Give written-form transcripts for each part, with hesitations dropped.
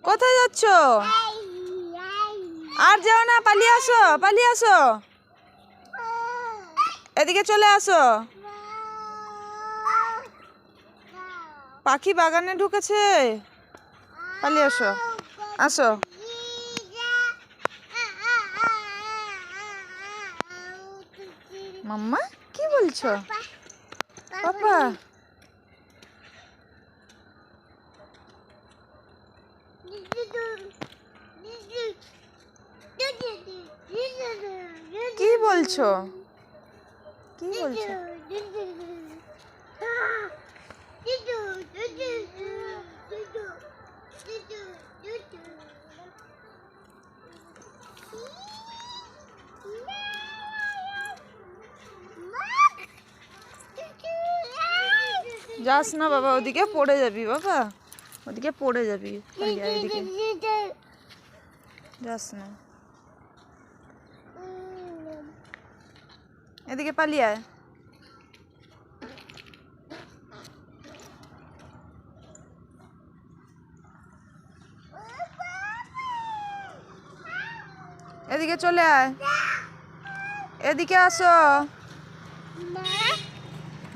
কোথায় যাচ্ছ? আর যাও না, পালিয়ে আসো, পালিয়ে আসো, এদিকে চলে আসো। পাখি বাগানে ঢুকেছে, পালিয়ে আসো, আসো। মাম্মা কি বলছো? পাপা কি বলছো? কি বলছো? যাস না বাবা, ওদিকে পড়ে যাবি বাবা, ওদিকে পড়ে যাবি, এদিকে যাস না, এদিকে পালিয়ে আয়। এদিকে চলে আয়, এদিকে আসো।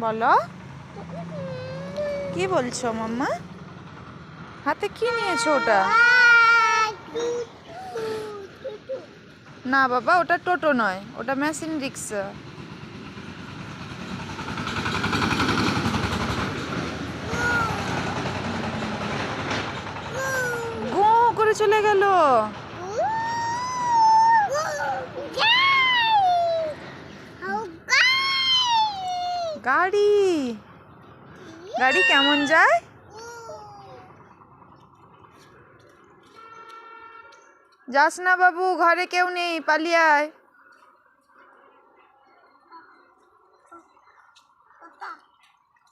বলো কি বলছো মাম্মা? হাতে কি নিয়েছো ওটা? না বাবা, ওটা টোটো নয়, ওটা মেশিন রিক্সা। গো করে চলে গেল। গাড়ি, গাড়ি কেমন যায়? যাস না বাবু, ঘরে কেউ নেই, পালিয়ে আয়।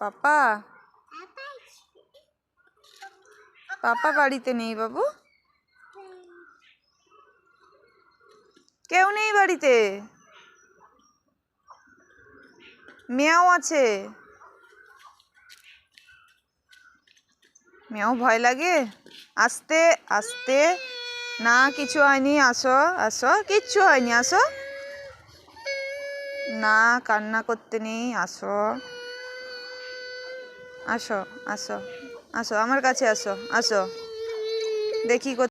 পাপা, পাপা বাড়িতে নেই বাবু, কেউ নেই বাড়িতে, মেয়াও আছে। মেয়াও ভয় লাগে, আস্তে আস্তে। না কিছু হয়নি, আসো আসো, কিচ্ছু হয়নি, আসো। না কান্না করতে নেই, আসো আসো আসো আসো, আমার কাছে আসো, আসো দেখি।